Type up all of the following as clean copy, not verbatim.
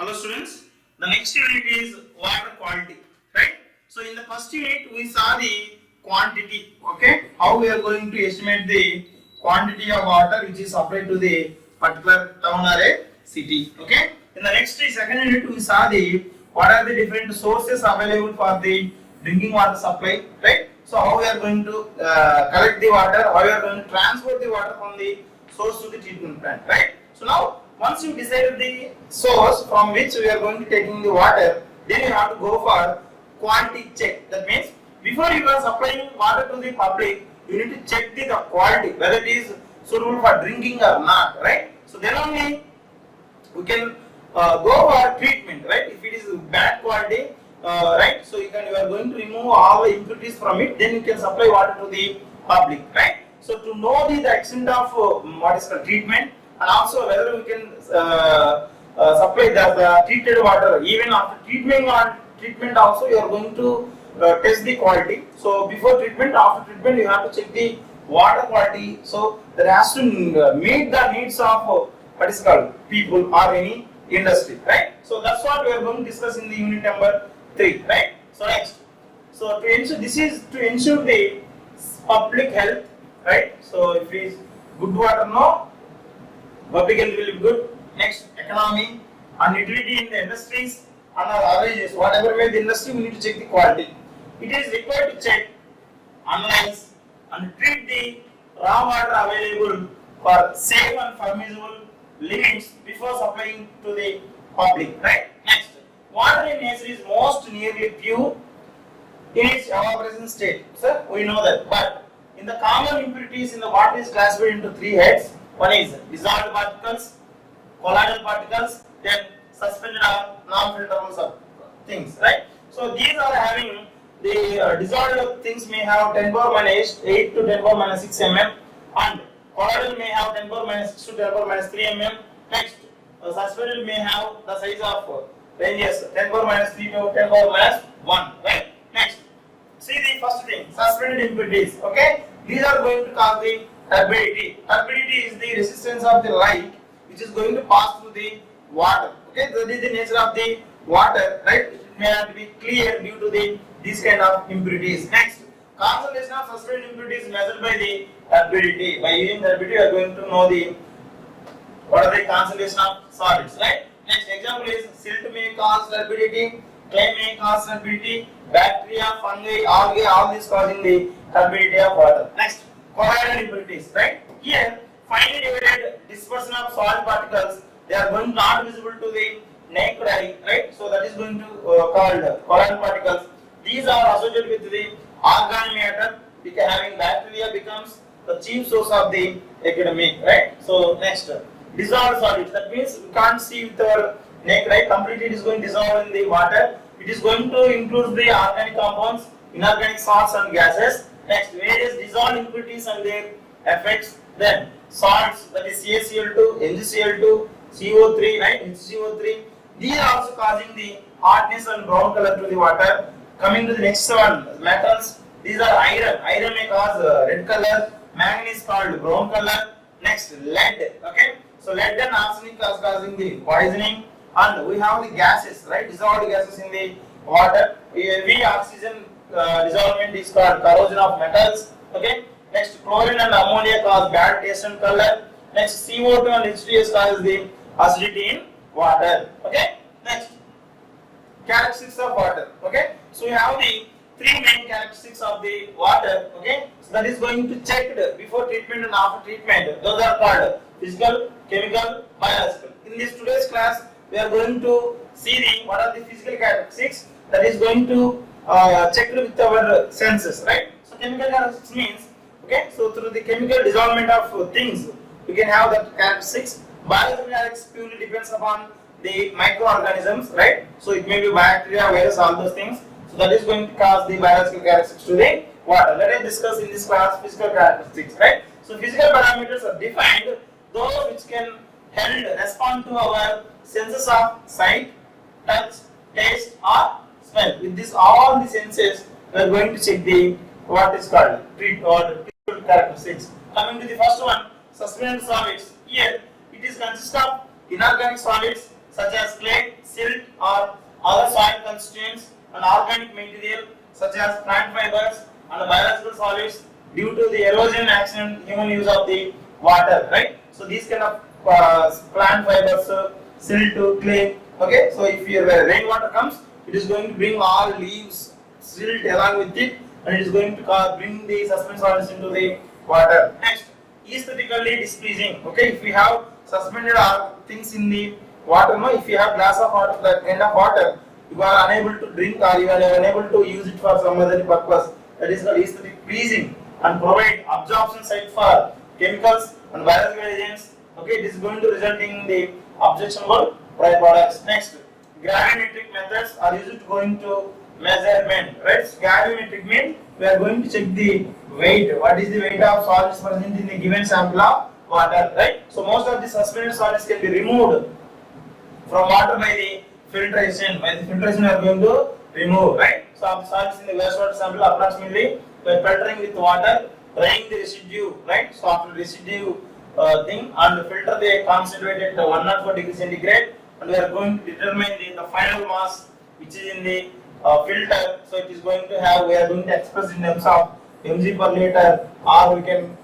Hello students, the next unit is water quality, right? So in the first unit we saw the quantity, okay? How we are going to estimate the quantity of water which is supplied to the particular town or a city, okay? In the next second unit we saw the what are the different sources available for the drinking water supply, right? So how we are going to collect the water, how we are going to transfer the water from the source to the treatment plant, right? So now once you decide the source from which we are going to taking the water, then you have to go for quality check. That means before you are supplying water to the public, you need to check the quality, whether it is suitable for drinking or not, right? So then only we can go for treatment, right? If it is bad quality, right? So you are going to remove all the impurities from it, then you can supply water to the public, right? So to know the extent of what is called treatment, and also whether we can supply the treated water. Even after treatment also you are going to test the quality. So before treatment, after treatment you have to check the water quality. So that has to meet the needs of what is called people or any industry, right? So that's what we are going to discuss in the unit number 3, right? So next, so to ensure, this is to ensure the public health, right? So if it is good water, no, public health will be good. Next, economy and utility in the industries and our averages, whatever way the industry, we need to check the quality. It is required to check, analyze and treat the raw water available for safe and permissible limits before supplying to the public, right? Next, water in nature is most nearly pure in its evaporation state. So we know that, but in the common impurities in the water is classified into 3 heads. One is dissolved particles, colloidal particles, then suspended or non-filterable things, right? So these are having the dissolved things may have 10 power minus 8 to 10 power minus 6 mm, and colloidal may have 10 power minus 6 to 10 power minus 3 mm. Next, suspended may have the size of ranges 10 power minus 3 to 10 power minus 1, right? Next, see the first thing, suspended impurities, okay? These are going to cause the turbidity. Turbidity is the resistance of the light which is going to pass through the water. Okay, that is the nature of the water, right? It may have to be clear due to these kind of impurities. Next, concentration of suspended impurities measured by the turbidity. By using turbidity, you are going to know what are the concentration of solids, right? Next example is silt may cause turbidity, clay may cause turbidity, bacteria, fungi, algae, all these causing the turbidity of water. Next, colloidal impurities, right? Here, finely divided dispersion of solid particles, they are going not visible to the naked eye, right? So that is going to called colloidal particles. These are associated with the organic matter, because having bacteria becomes the chief source of the epidemic, right? So next, dissolved solids. That means we can't see with our naked eye. Completely it is going to dissolve in the water. It is going to include the organic compounds, inorganic salts and gases. Next, various dissolved impurities and their effects. Then salts, that is CaCl2, NgCl2, CO3, right? HCO3. These are also causing the hardness and brown color to the water. Coming to the next one, metals. These are iron. Iron may cause red color. Manganese called brown color. Next, lead. Okay. So lead and arsenic is causing the poisoning. And we have the gases, right? Dissolved gases in the water. Every oxygen dissolvent is called corrosion of metals. Okay. Next, chlorine and ammonia cause bad taste and color. Next, CO2 and H2S cause the acidity in water. Okay. Next, characteristics of water. Okay. So we have the 3 main characteristics of the water. Okay. So that is going to check before treatment and after treatment. Those are called physical, chemical, biological. In this today's class, we are going to see what are the physical characteristics that is going to check with our senses, right? So chemical characteristics means, okay, so through the chemical dissolvement of things, we can have that characteristics. Biological characteristics purely depends upon the microorganisms, right? So it may be bacteria, virus, all those things. So that is going to cause the biological characteristics to the water. Let us discuss in this class physical characteristics, right? So physical parameters are defined, those which can respond to our senses of sight, touch, taste or smell. With this, all the senses, we are going to check the what is called treat or physical characteristics. Coming to the first one, suspended solids. Here it is consists of inorganic solids such as clay, organic material such as plant fibers and biological solids due to the erosion action and human use of the water, right? So these kind of plant fibers, silt, clay. Okay, so if your rainwater comes, it is going to bring all leaves, silt along with it, and it is going to bring the suspended solids into the water. Next, aesthetically displeasing. Okay, if we have suspended things in the water, no, if you have glass of water, that kind of water, you are unable to drink or you are unable to use it for some other purpose. That is called aesthetic pleasing, and provide absorption site for chemicals and biological agents. Okay, this is going to result in the objectionable byproducts. Next, gravimetric methods are used going to measurement, right? Gravimetric means we are going to check the weight. What is the weight of solids present in the given sample of water, right? So most of the suspended solids can be removed from water by the filtration. By the filtration we are going to remove, right? So of the solids in the wastewater sample approximately we are filtering with water, drying the residue, right? So after residue thing and filter the concentrate at 104 degrees centigrade, and we are going to determine the final mass which is in the filter. So it is going to have, we are going to express in terms of mg per liter, or we can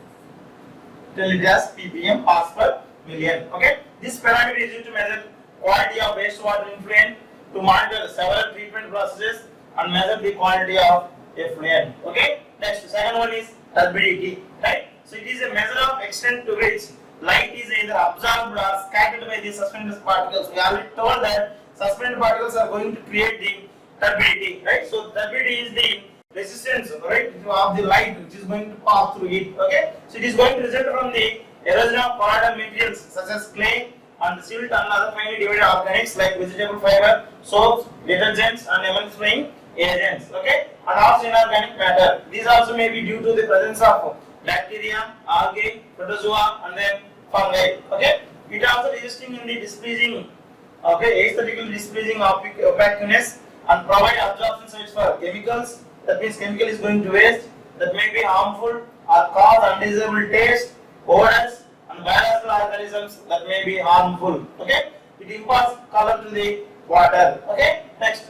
tell it as ppm, parts per million. Okay, this parameter is used to measure quality of wastewater effluent, to monitor several treatment processes and measure the quality of effluent. Okay, next, second one is turbidity, right? So it is a measure of extent to which light is either absorbed or scattered by the suspended particles. We already told that suspended particles are going to create the turbidity, right? So turbidity is the resistance, right, of the light which is going to pass through it. Okay, so it is going to result from the erosion of colloidal materials such as clay and silt and other finely divided organics like vegetable fiber, soaps, detergents and emulsifying agents. Okay, and also inorganic matter. These also may be due to the presence of bacteria, algae, protozoa and then fungi. Okay, it also resisting in the displeasing, okay, aesthetically displeasing opaqueness, and provide absorption sites for chemicals. That means chemical is going to waste that may be harmful or cause undesirable taste, odors and biological organisms that may be harmful. Okay, it imparts color to the water. Okay, next,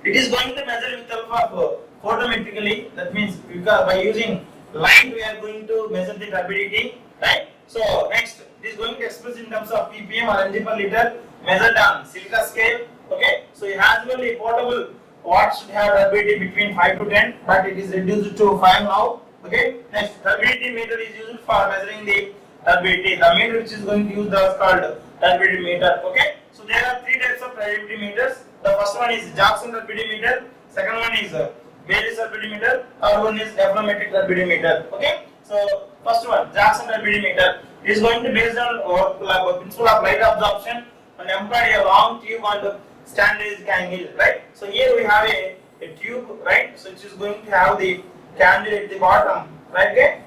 it is going to measure with help of photometrically. That means because by using light we are going to measure the turbidity, right? So next, it is going to express in terms of ppm or mg per liter measured on silica scale. Okay, so it has only portable what should have turbidity between 5 to 10, but it is reduced to 5 now. Okay, next, turbidity meter is used for measuring the turbidity. The meter which is going to use the is called turbidity meter. Okay, so there are three types of turbidity meters. The first one is Jackson turbidity meter, second one is Bayes turbidity meter, third one is Afflometric turbidity meter. Okay, so first one, Jackson turbidity meter, is going to based on principle of light absorption and employ a long tube and standardized candle, right? So here we have a tube, right? So it is going to have the candle at the bottom, right? Okay,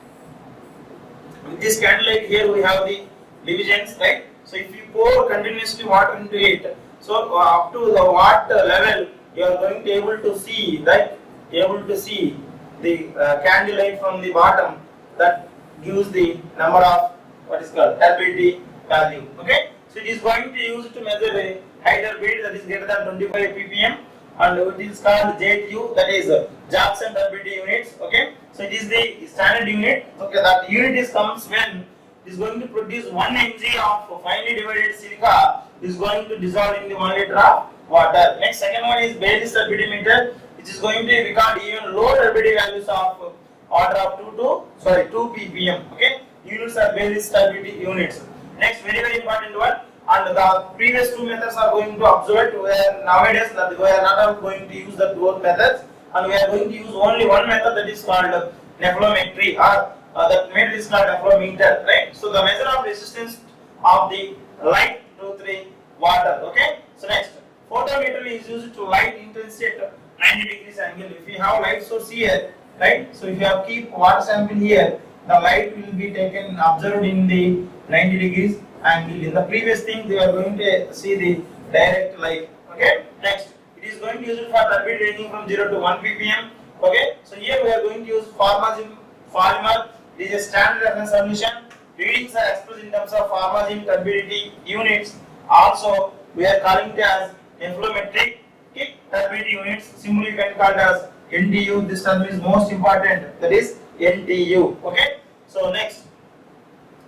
with this candle light here we have the divisions, right? So if you pour continuously water into it, so up to the watt level you are going to be able to see, right? Able to see the candle light from the bottom, that gives the number of what is called turbidity value. Okay, so it is going to use to measure a high turbidity that is greater than 25 ppm, and it is called JTU, that is Jackson turbidity units. Okay, so it is the standard unit. Okay, that unit is comes when it is going to produce 1 mg of finely divided silica is going to dissolve in the 1 liter of water. Next, second one is Bayes turbidity meter, which is going to record even low turbidity values of order of 2 ppm. Okay, units are Bayes turbidity units. Next, very important one, and the previous two methods are going to observe, where nowadays that we are not going to use the both methods, and we are going to use only one method, that is called nephelometry, or that method is called nephrometer, right? So the measure of resistance of the light to the water. Okay, so next, photometer is used to light intensity at 90 degrees angle. If you have light source here, right, so if you have keep water sample here, the light will be taken observed in the 90 degrees angle. In the previous thing they are going to see the direct light. Okay, next, it is going to use it for turbidity ranging from 0 to 1 ppm. Okay, so here we are going to use polymer. It is a standard reference solution. Readings are expressed in terms of pharmazine turbidity units. Also we are calling it as inflometric Okay, turbidity units, simply can called as NTU. This term is most important. That is NTU. Okay. So next,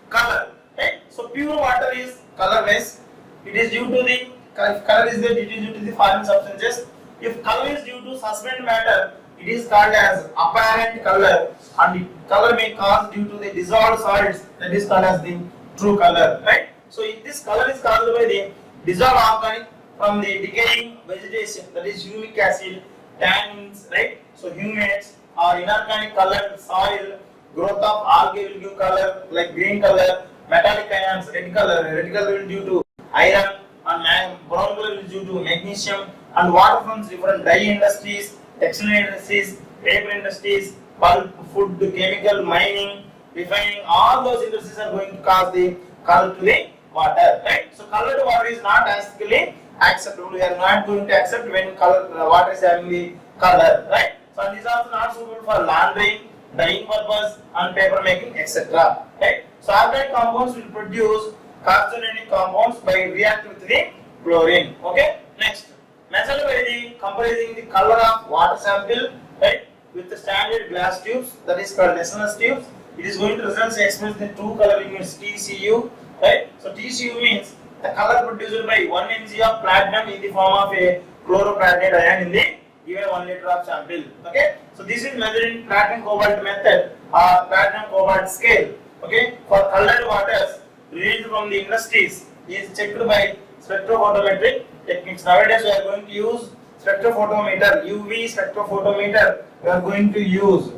color. Right. So pure water is colorless. It is due to the if color is there, it is due to the foreign substances. If color is due to suspended matter, it is called as apparent color, and color may cause due to the dissolved salts, that is called as the true color. Right. So if this color is caused by the dissolved organic from the decaying vegetation, that is humic acid, tannins, right? So humates or inorganic color, soil, growth of algae will give color like green color, metallic ions, red color will due to iron, and brown color is due to magnesium, and water from different dye industries, textile industries, paper industries, pulp, food, chemical, mining, refining, all those industries are going to cause the color to the water, right? So colored water is not aesthetically acceptable. We are not going to accept when color water is having the color, right? So these are also not suitable for laundry, dyeing purpose, and paper making, etc. Right? So organic compounds will produce carcinogenic compounds by reacting with the chlorine. Okay. Next, measured by the comparing the color of water sample, right, with the standard glass tubes, that is called Nessel's tubes. It is going to result expressed in two color units TCU. Right? So TCU means the color produced by 1 mg of platinum in the form of a chloroplatinate ion in the given 1 liter of sample. Okay? So this is measured in platinum cobalt method or platinum cobalt scale. Okay? For colored waters released from the industries is checked by spectrophotometric techniques. Nowadays we are going to use spectrophotometer, UV spectrophotometer we are going to use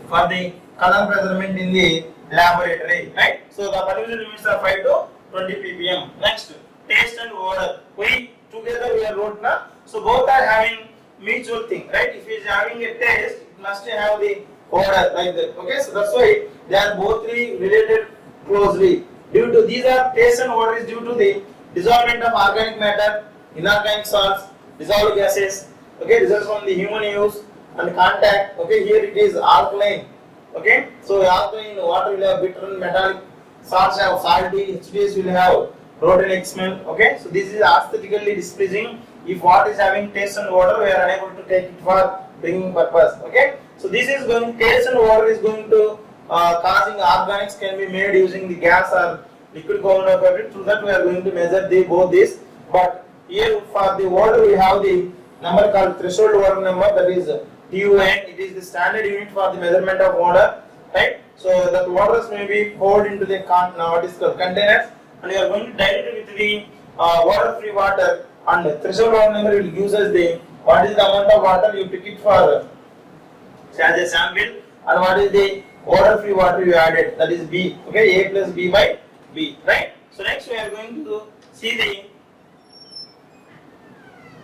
for the color measurement in the laboratory, right? So the particular limits are 5 to 20 ppm. Next, taste and odor. We together we are wrote now. So both are having mutual thing, right? If it is having a taste, it must have the odor like that. Okay, so that's why they are both related closely. Due to these are taste and odor is due to the dissolvement of organic matter, inorganic salts, dissolved gases. Okay, results from the human use and contact. Okay, here it is alkaline. Okay, so alkaline water will have bitter and metallic, salts have salty, H2S will have proteic smell. Okay, so this is aesthetically displeasing. If water is having taste and odor, we are unable to take it for drinking purpose. Okay, so this is going taste and odor is going to causing organics can be made using the gas or liquid component. Through that we are going to measure the both this. But here for the odor we have the number called threshold odor number, that is TUN. It is the standard unit for the measurement of odor, right? So that waters may be poured into the what is called containers, and we are going to dilute it with the water-free water, and the threshold odor number will give us the what is the amount of water you took it for as a sample, and what is the odor-free water you added, that is B. Okay, A plus B by B, right? So next we are going to see the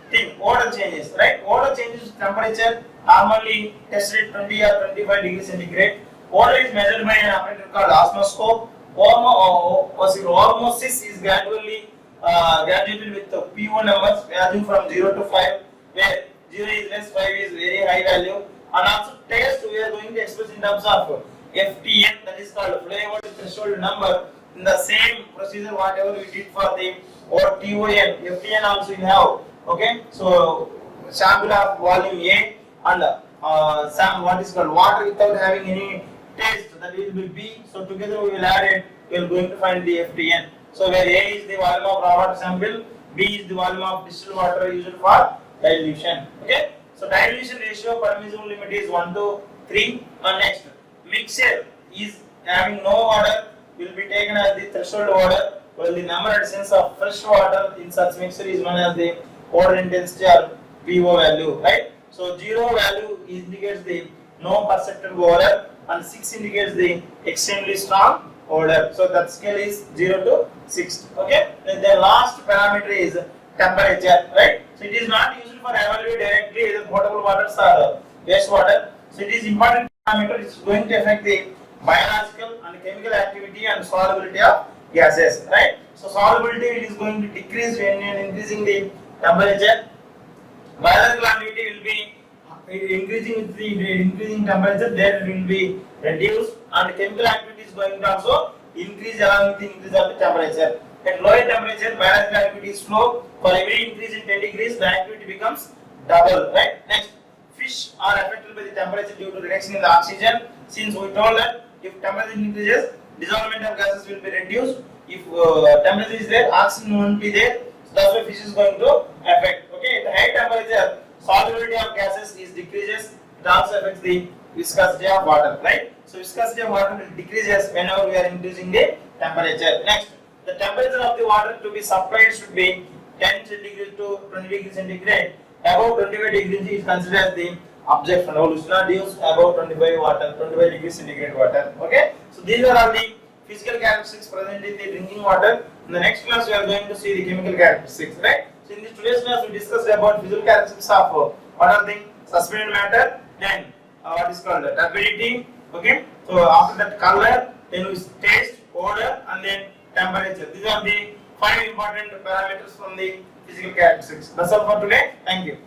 thing, odor changes, right? Odor changes temperature, normally tested 20 or 25 degrees centigrade. Odor is measured by an apparatus called osmoscope. Osmosis is graduated with the P1 numbers varying from 0 to 5, where 0 is less, 5 is very high value. And also taste we are going to express in terms of FTN, that is called flavor threshold number. In the same procedure whatever we did for the or TON, FTN also we have. Okay, so sample of volume A and some what is called water without having any taste, that will be B. So together we will add it, we are going to find the FTN. So where A is the volume of raw water sample, B is the volume of distilled water used for dilution. Okay, so dilution ratio permissible limit is 1 to 3. And next, mixture is having no water will be taken as the threshold water, while the number and sense of fresh water in such mixture is known as the odor intensity or PO value, right? So 0 value indicates the no perceptible odor, and 6 indicates the extremely strong odor. So that scale is 0 to 6. Okay. Then the last parameter is temperature, right? So it is not used for evaluate directly either potable waters or wastewater. So it is important parameter. It is going to affect the biological and chemical activity and solubility of gases, right? So solubility it is going to decrease when increasing the temperature. Biological activity will be increasing with the increasing temperature, there will be reduced, and chemical activity is going to also increase along with the increase of the temperature. At lower temperature, biological activity is slow. For every increase in 10 degrees, the activity becomes double, right? Next, fish are affected by the temperature due to reduction in the oxygen. Since we told that if temperature increases, dissolvement of gases will be reduced. If temperature is there, oxygen won't be there. So that's why fish is going to affect. Okay, at high temperature, solubility of gases is decreases. It also affects the viscosity of water, right? So viscosity of water will decreases whenever we are increasing the temperature. Next, the temperature of the water to be supplied should be 10 centigrade to 20 degrees centigrade. Above 25 degrees is considered as the objection. Now, we should not use above 25 degrees centigrade water. Okay. So these are all the physical characteristics present in the drinking water. In the next class, we are going to see the chemical characteristics. Right. So in this today's class, we discussed about physical characteristics of what are the suspended matter, then what is called turbidity. Okay. So after that, color, then we taste, odor, and then temperature. These are the 5 important parameters from the physical characteristics. That's all for today. Thank you.